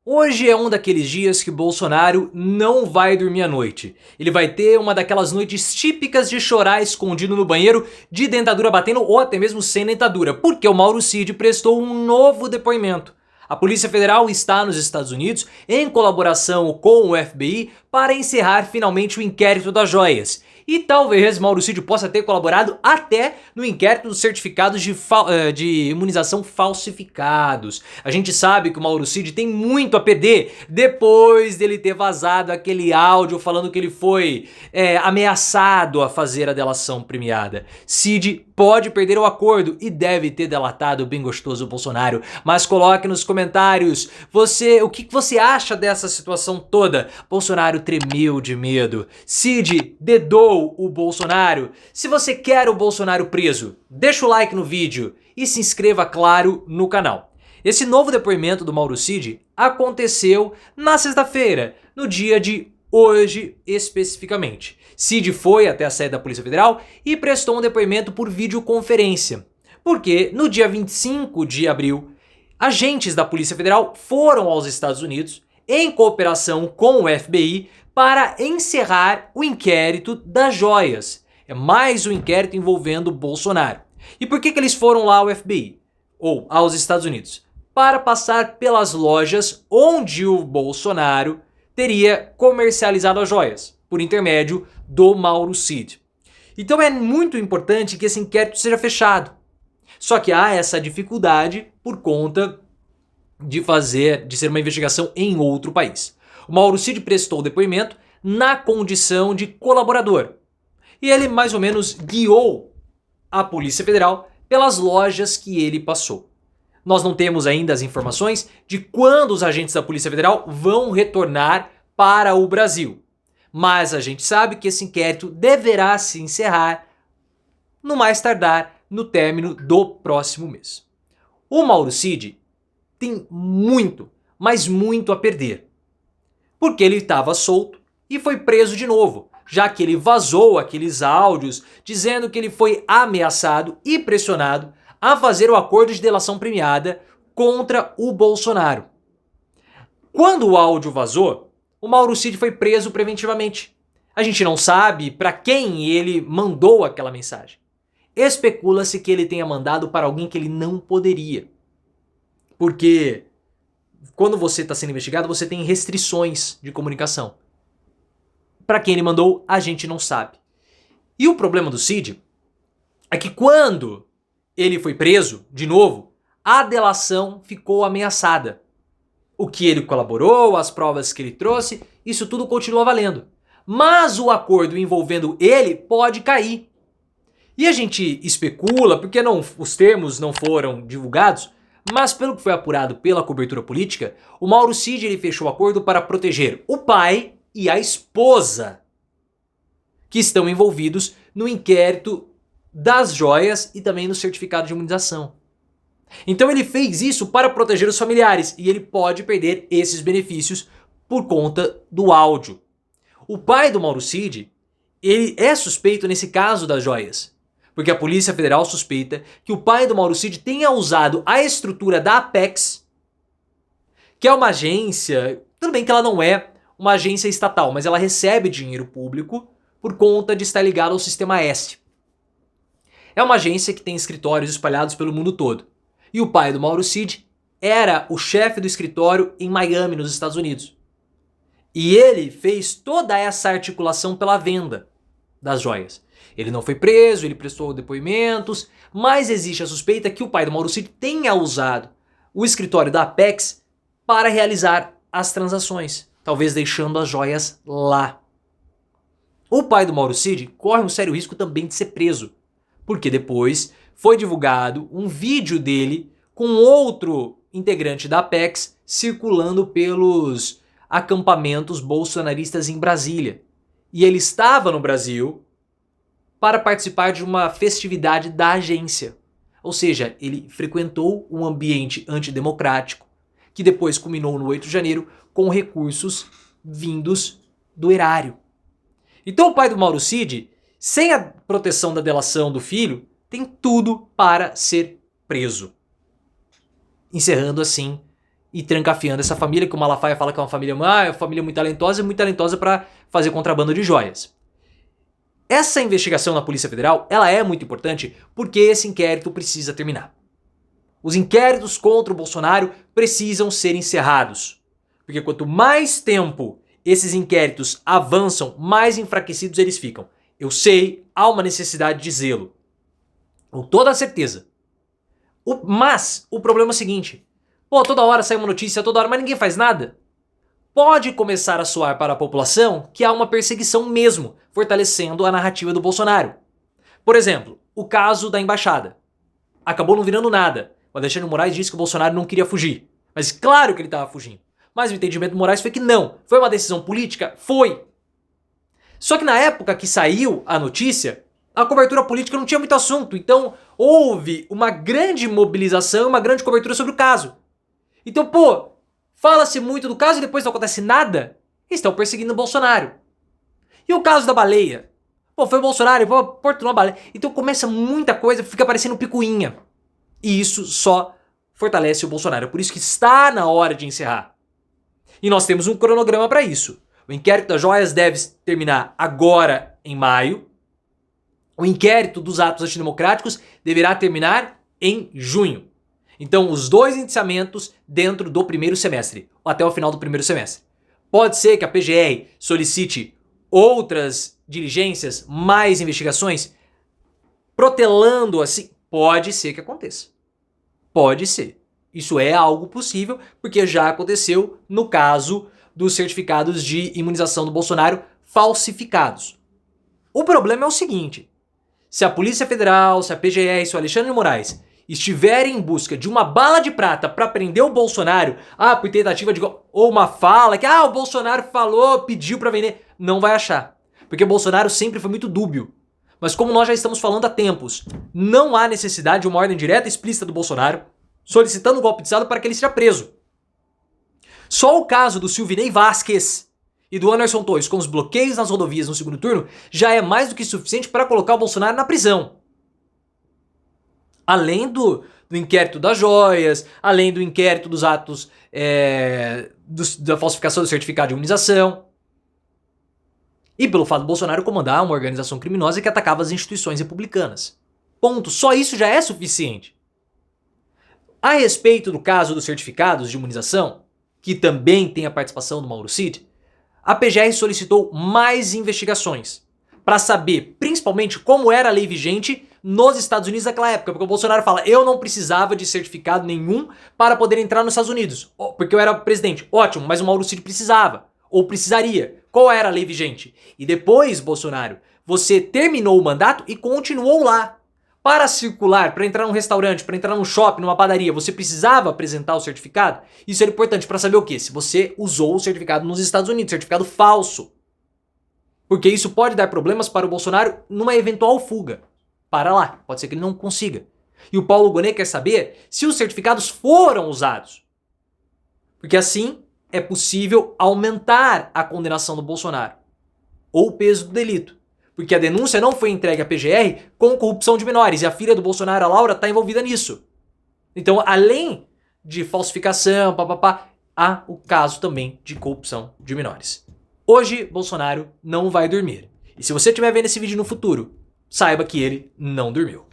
Hoje é um daqueles dias que Bolsonaro não vai dormir à noite. Ele vai ter uma daquelas noites típicas de chorar escondido no banheiro, de dentadura batendo ou até mesmo sem dentadura, porque o Mauro Cid prestou um novo depoimento. A Polícia Federal está nos Estados Unidos em colaboração com o FBI para encerrar finalmente o inquérito das joias. E talvez Mauro Cid possa ter colaborado até no inquérito dos certificados de imunização falsificados. A gente sabe que o Mauro Cid tem muito a perder depois dele ter vazado aquele áudio falando que ele foi ameaçado a fazer a delação premiada. Cid pode perder o acordo e deve ter delatado o bem gostoso Bolsonaro. Mas coloque nos comentários o que você acha dessa situação toda. Bolsonaro tremeu de medo. Cid dedou o Bolsonaro. Se você quer o Bolsonaro preso, deixa o like no vídeo e se inscreva, claro, no canal. Esse novo depoimento do Mauro Cid aconteceu na sexta-feira, no dia de hoje especificamente. Cid foi até a sede da Polícia Federal e prestou um depoimento por videoconferência, porque no dia 25 de abril, agentes da Polícia Federal foram aos Estados Unidos em cooperação com o FBI para encerrar o inquérito das joias. É mais um inquérito envolvendo Bolsonaro. E por que eles foram lá ao FBI? Ou aos Estados Unidos? Para passar pelas lojas onde o Bolsonaro teria comercializado as joias, por intermédio do Mauro Cid. Então é muito importante que esse inquérito seja fechado. Só que há essa dificuldade por conta de ser uma investigação em outro país. O Mauro Cid prestou depoimento na condição de colaborador. E ele mais ou menos guiou a Polícia Federal pelas lojas que ele passou. Nós não temos ainda as informações de quando os agentes da Polícia Federal vão retornar para o Brasil. Mas a gente sabe que esse inquérito deverá se encerrar no mais tardar no término do próximo mês. O Mauro Cid tem muito, mas muito a perder. Porque ele estava solto e foi preso de novo, já que ele vazou aqueles áudios dizendo que ele foi ameaçado e pressionado a fazer o acordo de delação premiada contra o Bolsonaro. Quando o áudio vazou, o Mauro Cid foi preso preventivamente. A gente não sabe para quem ele mandou aquela mensagem. Especula-se que ele tenha mandado para alguém que ele não poderia. Porque quando você está sendo investigado, você tem restrições de comunicação. Para quem ele mandou, a gente não sabe. E o problema do Cid é que quando ele foi preso, de novo, a delação ficou ameaçada. O que ele colaborou, as provas que ele trouxe, isso tudo continua valendo. Mas o acordo envolvendo ele pode cair. E a gente especula, porque os termos não foram divulgados, mas pelo que foi apurado pela cobertura política, o Mauro Cid ele fechou o acordo para proteger o pai e a esposa que estão envolvidos no inquérito das joias e também no certificado de imunização. Então ele fez isso para proteger os familiares e ele pode perder esses benefícios por conta do áudio. O pai do Mauro Cid, ele é suspeito nesse caso das joias, porque a Polícia Federal suspeita que o pai do Mauro Cid tenha usado a estrutura da Apex, que é uma agência, tudo bem que ela não é uma agência estatal, mas ela recebe dinheiro público por conta de estar ligada ao Sistema S. É uma agência que tem escritórios espalhados pelo mundo todo. E o pai do Mauro Cid era o chefe do escritório em Miami, nos Estados Unidos. E ele fez toda essa articulação pela venda das joias. Ele não foi preso, ele prestou depoimentos, mas existe a suspeita que o pai do Mauro Cid tenha usado o escritório da Apex para realizar as transações, talvez deixando as joias lá. O pai do Mauro Cid corre um sério risco também de ser preso, porque depois foi divulgado um vídeo dele com outro integrante da Apex circulando pelos acampamentos bolsonaristas em Brasília. E ele estava no Brasil para participar de uma festividade da agência. Ou seja, ele frequentou um ambiente antidemocrático que depois culminou no 8 de janeiro com recursos vindos do erário. Então o pai do Mauro Cid, sem a proteção da delação do filho, tem tudo para ser preso. Encerrando assim e trancafiando essa família, que o Malafaia fala que é uma família muito talentosa para fazer contrabando de joias. Essa investigação na Polícia Federal, ela é muito importante porque esse inquérito precisa terminar. Os inquéritos contra o Bolsonaro precisam ser encerrados. Porque quanto mais tempo esses inquéritos avançam, mais enfraquecidos eles ficam. Eu sei, há uma necessidade de zelo. Com toda certeza. Mas o problema é o seguinte. Pô, toda hora sai uma notícia, toda hora, mas ninguém faz nada. Pode começar a soar para a população que há uma perseguição mesmo, fortalecendo a narrativa do Bolsonaro. Por exemplo, o caso da embaixada. Acabou não virando nada. O Alexandre de Moraes disse que o Bolsonaro não queria fugir. Mas claro que ele estava fugindo. Mas o entendimento do Moraes foi que não. Foi uma decisão política? Foi. Só que na época que saiu a notícia, a cobertura política não tinha muito assunto. Então houve uma grande mobilização, uma grande cobertura sobre o caso. Então, pô, fala-se muito do caso e depois não acontece nada. Estão perseguindo o Bolsonaro. E o caso da baleia? Pô, foi o Bolsonaro, pô, portou uma baleia. Então começa muita coisa, fica parecendo picuinha. E isso só fortalece o Bolsonaro. Por isso que está na hora de encerrar. E nós temos um cronograma para isso. O inquérito das joias deve terminar agora, em maio. O inquérito dos atos antidemocráticos deverá terminar em junho. Então, os dois indiciamentos dentro do primeiro semestre, ou até o final do primeiro semestre. Pode ser que a PGR solicite outras diligências, mais investigações, protelando assim. Pode ser que aconteça. Pode ser. Isso é algo possível, porque já aconteceu no caso dos certificados de imunização do Bolsonaro falsificados. O problema é o seguinte: se a Polícia Federal, se a PGR, se o Alexandre de Moraes estiverem em busca de uma bala de prata para prender o Bolsonaro, por tentativa de ou uma fala que o Bolsonaro falou, pediu para vender, não vai achar. Porque o Bolsonaro sempre foi muito dúbio. Mas como nós já estamos falando há tempos, não há necessidade de uma ordem direta e explícita do Bolsonaro solicitando um golpe de Estado para que ele seja preso. Só o caso do Silvinei Vasquez e do Anderson Torres com os bloqueios nas rodovias no segundo turno já é mais do que suficiente para colocar o Bolsonaro na prisão. Além do inquérito das joias, além do inquérito dos atos da falsificação do certificado de imunização. E pelo fato do Bolsonaro comandar uma organização criminosa que atacava as instituições republicanas. Ponto. Só isso já é suficiente. A respeito do caso dos certificados de imunização, que também tem a participação do Mauro Cid, a PGR solicitou mais investigações para saber, principalmente, como era a lei vigente nos Estados Unidos naquela época. Porque o Bolsonaro fala, eu não precisava de certificado nenhum para poder entrar nos Estados Unidos, porque eu era presidente. Ótimo, mas o Mauro Cid precisava, ou precisaria. Qual era a lei vigente? E depois, Bolsonaro, você terminou o mandato e continuou lá. Para circular, para entrar num restaurante, para entrar num shopping, numa padaria, você precisava apresentar o certificado? Isso era importante para saber o quê? Se você usou o certificado nos Estados Unidos, certificado falso. Porque isso pode dar problemas para o Bolsonaro numa eventual fuga. Para lá, pode ser que ele não consiga. E o Paulo Gonet quer saber se os certificados foram usados. Porque assim é possível aumentar a condenação do Bolsonaro. Ou o peso do delito. Porque a denúncia não foi entregue à PGR com corrupção de menores. E a filha do Bolsonaro, a Laura, está envolvida nisso. Então, além de falsificação, há o caso também de corrupção de menores. Hoje, Bolsonaro não vai dormir. E se você estiver vendo esse vídeo no futuro, saiba que ele não dormiu.